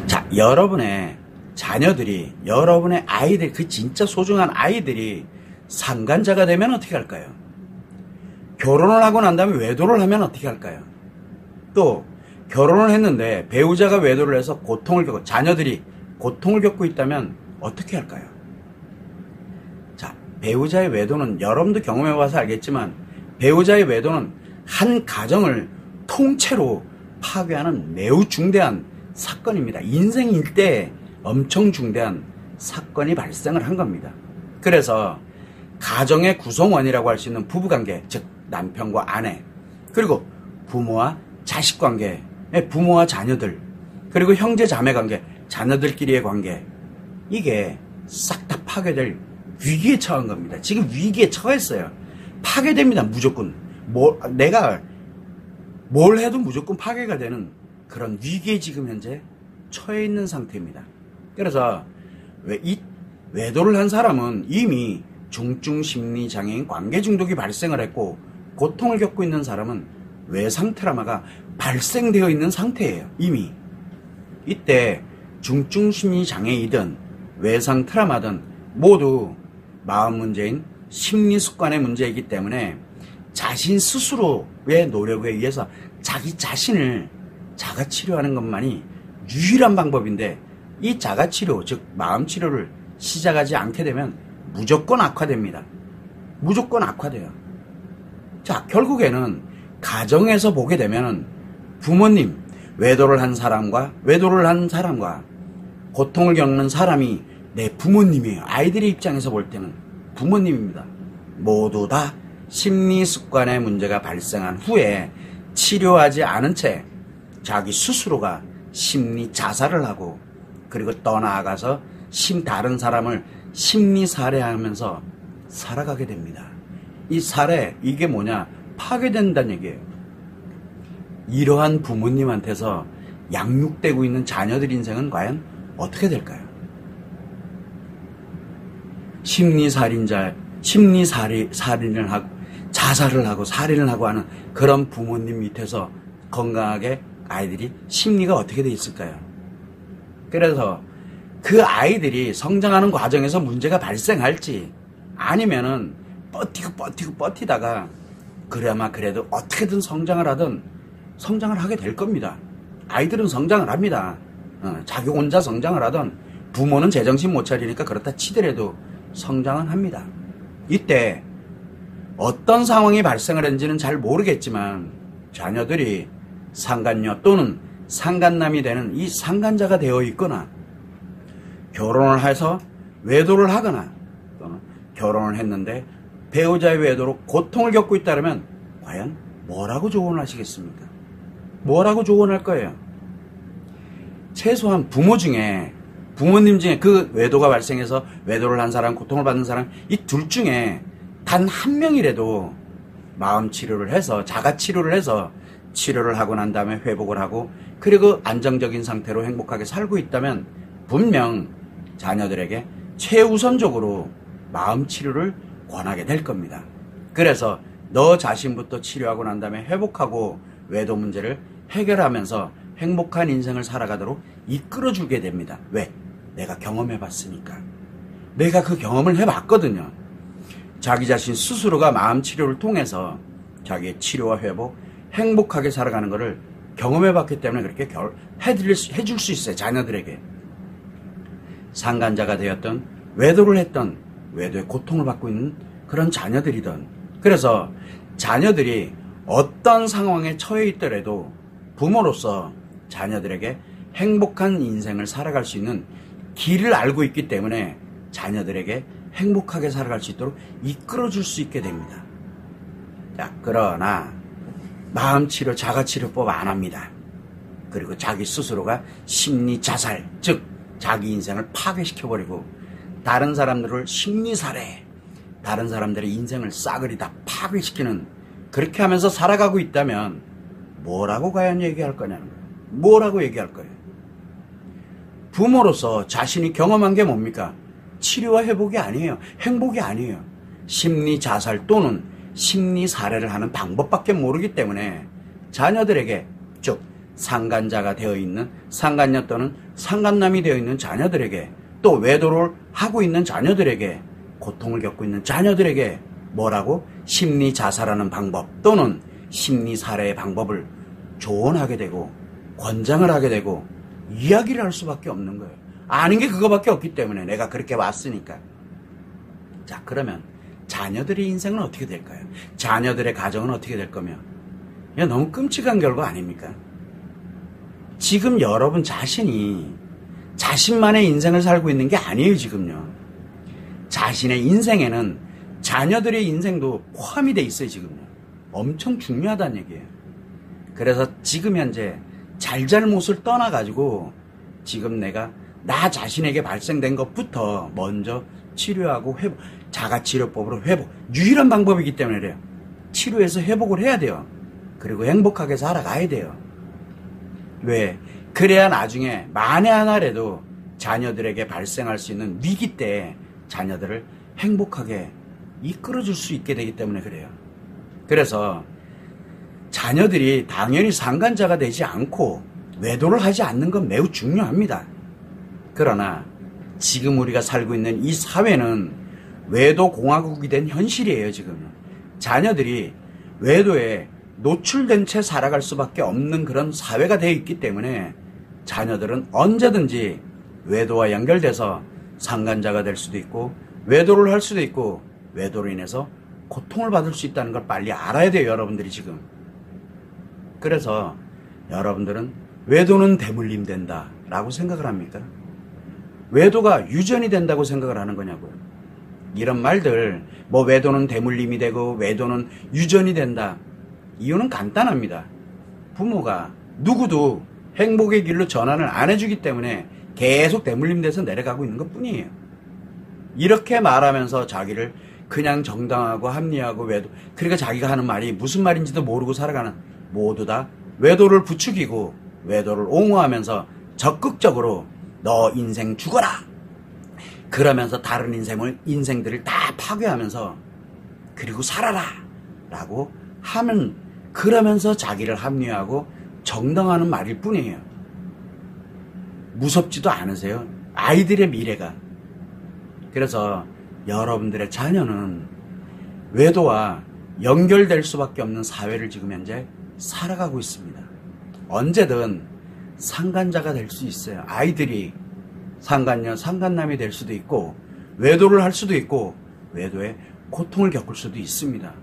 자, 여러분의 자녀들이, 여러분의 아이들, 그 진짜 소중한 아이들이 상간자가 되면 어떻게 할까요? 결혼을 하고 난 다음에 외도를 하면 어떻게 할까요? 또 결혼을 했는데 배우자가 외도를 해서 고통을 겪고, 자녀들이 고통을 겪고 있다면 어떻게 할까요? 자, 배우자의 외도는 여러분도 경험해봐서 알겠지만, 배우자의 외도는 한 가정을 통째로 파괴하는 매우 중대한 사건입니다. 인생 일대에 엄청 중대한 사건이 발생을 한 겁니다. 그래서 가정의 구성원이라고 할 수 있는 부부관계, 즉 남편과 아내, 그리고 부모와 자식관계, 부모와 자녀들, 그리고 형제 자매 관계, 자녀들끼리의 관계, 이게 싹 다 파괴될 위기에 처한 겁니다. 지금 위기에 처했어요. 파괴됩니다. 무조건. 내가 뭘 해도 무조건 파괴가 되는 그런 위기에 지금 현재 처해 있는 상태입니다. 그래서 외도를 한 사람은 이미 중증 심리장애인 관계 중독이 발생을 했고, 고통을 겪고 있는 사람은 외상 트라우마가 발생되어 있는 상태예요. 이미. 이때 중증 심리장애이든 외상 트라우마든 모두 마음 문제인 심리 습관의 문제이기 때문에 자신 스스로의 노력에 의해서 자기 자신을 자가치료하는 것만이 유일한 방법인데, 이 자가치료, 즉 마음치료를 시작하지 않게 되면 무조건 악화됩니다. 무조건 악화돼요. 자, 결국에는 가정에서 보게 되면 부모님, 외도를 한 사람과 고통을 겪는 사람이 내 부모님이에요. 아이들의 입장에서 볼 때는 부모님입니다. 모두 다 심리 습관의 문제가 발생한 후에 치료하지 않은 채 자기 스스로가 심리 자살을 하고, 그리고 떠나가서 다른 사람을 심리 살해하면서 살아가게 됩니다. 이 살해, 이게 뭐냐? 파괴된다는 얘기예요. 이러한 부모님한테서 양육되고 있는 자녀들 인생은 과연 어떻게 될까요? 살인을 하고 자살을 하고 살인을 하고 하는 그런 부모님 밑에서 건강하게 아이들이 심리가 어떻게 돼 있을까요? 그래서 그 아이들이 성장하는 과정에서 문제가 발생할지, 아니면은 버티다가 그래야만 그래도 어떻게든 성장을 하게 될 겁니다. 아이들은 성장을 합니다. 자기 혼자 성장을 하던, 부모는 제정신 못 차리니까 그렇다 치더라도 성장은 합니다. 이때 어떤 상황이 발생을 했는지는 잘 모르겠지만 자녀들이 상간녀 또는 상간남이 되는 이 상간자가 되어 있거나, 결혼을 해서 외도를 하거나, 또는 결혼을 했는데 배우자의 외도로 고통을 겪고 있다면 과연 뭐라고 조언을 하시겠습니까? 뭐라고 조언할 거예요? 최소한 부모님 중에 그 외도가 발생해서 외도를 한 사람, 고통을 받는 사람, 이 둘 중에 단 한 명이라도 마음 치료를 해서, 자가 치료를 해서 치료를 하고 난 다음에 회복을 하고, 그리고 안정적인 상태로 행복하게 살고 있다면 분명 자녀들에게 최우선적으로 마음 치료를 권하게 될 겁니다. 그래서 너 자신부터 치료하고 난 다음에 회복하고 외도 문제를 해결하면서 행복한 인생을 살아가도록 이끌어주게 됩니다. 왜? 내가 경험해봤으니까. 내가 그 경험을 해봤거든요. 자기 자신 스스로가 마음 치료를 통해서 자기의 치료와 회복, 행복하게 살아가는 것을 경험해봤기 때문에 그렇게 해줄 수 있어요. 자녀들에게. 상간자가 되었던, 외도를 했던, 외도의 고통을 받고 있는 그런 자녀들이든, 그래서 자녀들이 어떤 상황에 처해 있더라도 부모로서 자녀들에게 행복한 인생을 살아갈 수 있는 길을 알고 있기 때문에 자녀들에게 행복하게 살아갈 수 있도록 이끌어줄 수 있게 됩니다. 자, 그러나 마음치료, 자가치료법 안 합니다. 그리고 자기 스스로가 심리자살, 즉 자기 인생을 파괴시켜버리고 다른 사람들을 심리살해, 다른 사람들의 인생을 싸그리 다 파괴시키는, 그렇게 하면서 살아가고 있다면 뭐라고 과연 얘기할 거냐는 거예요. 뭐라고 얘기할 거예요. 부모로서 자신이 경험한 게 뭡니까? 치료와 회복이 아니에요. 행복이 아니에요. 심리자살 또는 심리살해를 하는 방법밖에 모르기 때문에 자녀들에게, 즉 상간자가 되어 있는 상간녀 또는 상간남이 되어 있는 자녀들에게, 또 외도를 하고 있는 자녀들에게, 고통을 겪고 있는 자녀들에게 뭐라고? 심리 자살하는 방법 또는 심리 살해의 방법을 조언하게 되고 권장을 하게 되고 이야기를 할 수밖에 없는 거예요. 아는 게 그거밖에 없기 때문에, 내가 그렇게 왔으니까. 자, 그러면 자녀들의 인생은 어떻게 될까요? 자녀들의 가정은 어떻게 될 거며? 이거 너무 끔찍한 결과 아닙니까? 지금 여러분 자신이 자신만의 인생을 살고 있는 게 아니에요, 지금요. 자신의 인생에는 자녀들의 인생도 포함이 돼 있어요, 지금요. 엄청 중요하다는 얘기예요. 그래서 지금 현재 잘잘못을 떠나가지고 지금 내가 나 자신에게 발생된 것부터 먼저 치료하고 회복, 자가치료법으로 회복, 유일한 방법이기 때문에 그래요. 치료해서 회복을 해야 돼요. 그리고 행복하게 살아가야 돼요. 왜? 그래야 나중에 만에 하나라도 자녀들에게 발생할 수 있는 위기 때 자녀들을 행복하게 이끌어줄 수 있게 되기 때문에 그래요. 그래서 자녀들이 당연히 상간자가 되지 않고 외도를 하지 않는 건 매우 중요합니다. 그러나 지금 우리가 살고 있는 이 사회는 외도 공화국이 된 현실이에요, 지금. 자녀들이 외도에 노출된 채 살아갈 수밖에 없는 그런 사회가 되어 있기 때문에 자녀들은 언제든지 외도와 연결돼서 상간자가 될 수도 있고 외도를 할 수도 있고 외도로 인해서 고통을 받을 수 있다는 걸 빨리 알아야 돼요, 여러분들이 지금. 그래서 여러분들은 외도는 대물림 된다 라고 생각을 합니까? 외도가 유전이 된다고 생각을 하는 거냐고요. 이런 말들, 뭐 외도는 대물림이 되고 외도는 유전이 된다. 이유는 간단합니다. 부모가 누구도 행복의 길로 전환을 안 해주기 때문에 계속 대물림돼서 내려가고 있는 것 뿐이에요. 이렇게 말하면서 자기를 그냥 정당하고 합리하고 외도, 그러니까 자기가 하는 말이 무슨 말인지도 모르고 살아가는, 모두 다 외도를 부추기고 외도를 옹호하면서 적극적으로 너 인생 죽어라! 그러면서 다른 인생들을 다 파괴하면서 그리고 살아라! 라고 하면, 그러면서 자기를 합리화하고 정당화하는 말일 뿐이에요. 무섭지도 않으세요? 아이들의 미래가. 그래서 여러분들의 자녀는 외도와 연결될 수밖에 없는 사회를 지금 현재 살아가고 있습니다. 언제든 상간자가 될 수 있어요. 아이들이 상간녀, 상간남이 될 수도 있고 외도를 할 수도 있고 외도에 고통을 겪을 수도 있습니다.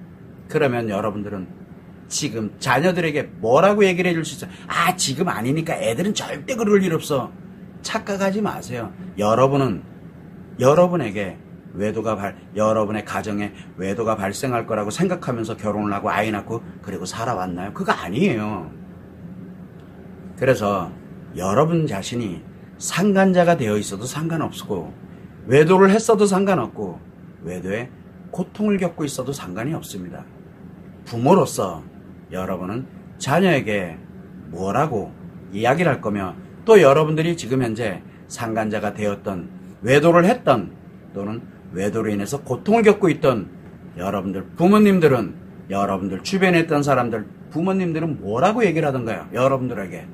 그러면 여러분들은 지금 자녀들에게 뭐라고 얘기를 해줄 수 있어요? 아, 지금 아니니까 애들은 절대 그럴 일 없어. 착각하지 마세요. 여러분은 여러분에게 여러분의 가정에 외도가 발생할 거라고 생각하면서 결혼을 하고 아이 낳고 그리고 살아왔나요? 그거 아니에요. 그래서 여러분 자신이 상간자가 되어 있어도 상관없고 외도를 했어도 상관없고 외도에 고통을 겪고 있어도 상관이 없습니다. 부모로서 여러분은 자녀에게 뭐라고 이야기를 할 거며, 또 여러분들이 지금 현재 상간자가 되었던, 외도를 했던 또는 외도로 인해서 고통을 겪고 있던 여러분들 부모님들은, 여러분들 주변에 있던 사람들 부모님들은 뭐라고 얘기를 하던가요? 여러분들에게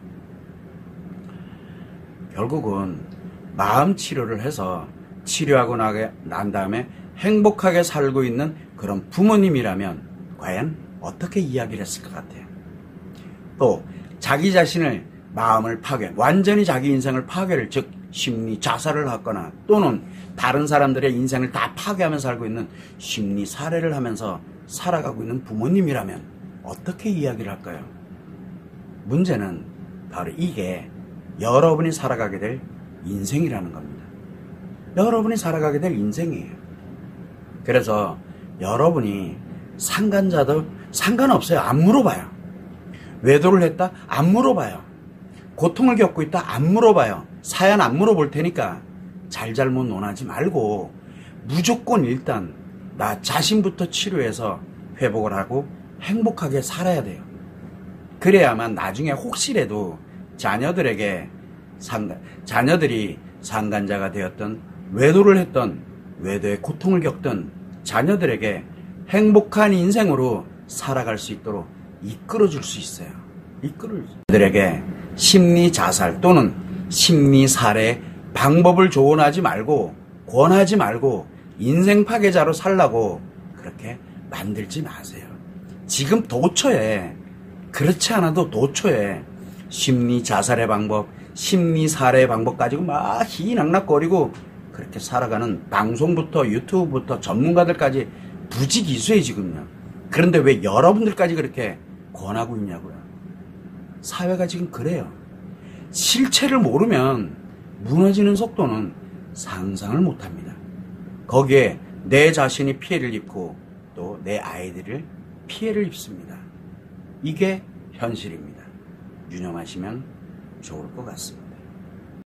결국은 마음 치료를 해서 치료하고 난 다음에 행복하게 살고 있는 그런 부모님이라면 과연 어떻게 이야기를 했을 것 같아요? 또 자기 자신을, 마음을 파괴, 완전히 자기 인생을 파괴를, 즉 심리 자살을 하거나 또는 다른 사람들의 인생을 다 파괴하면서 살고 있는 심리 살해를 하면서 살아가고 있는 부모님이라면 어떻게 이야기를 할까요? 문제는 바로 이게 여러분이 살아가게 될 인생이라는 겁니다. 여러분이 살아가게 될 인생이에요. 그래서 여러분이 상간자도 상관없어요. 안 물어봐요. 외도를 했다? 안 물어봐요. 고통을 겪고 있다? 안 물어봐요. 사연 안 물어볼 테니까 잘잘못 논하지 말고 무조건 일단 나 자신부터 치료해서 회복을 하고 행복하게 살아야 돼요. 그래야만 나중에 혹시라도 자녀들이 상간자가 되었던, 외도를 했던, 외도의 고통을 겪던 자녀들에게 행복한 인생으로 살아갈 수 있도록 이끌어줄 수 있어요. 이끌을 들에게 심리 자살 또는 심리 살해 방법을 조언하지 말고 권하지 말고 인생 파괴자로 살라고 그렇게 만들지 마세요. 지금 도처에 그렇지 않아도 도처에 심리 자살의 방법, 심리 살해의 방법 가지고 막 희낙낙거리고 그렇게 살아가는 방송부터 유튜브부터 전문가들까지 부지기수해 지금요. 그런데 왜 여러분들까지 그렇게 권하고 있냐고요. 사회가 지금 그래요. 실체를 모르면 무너지는 속도는 상상을 못합니다. 거기에 내 자신이 피해를 입고 또 내 아이들을 피해를 입습니다. 이게 현실입니다. 유념하시면 좋을 것 같습니다.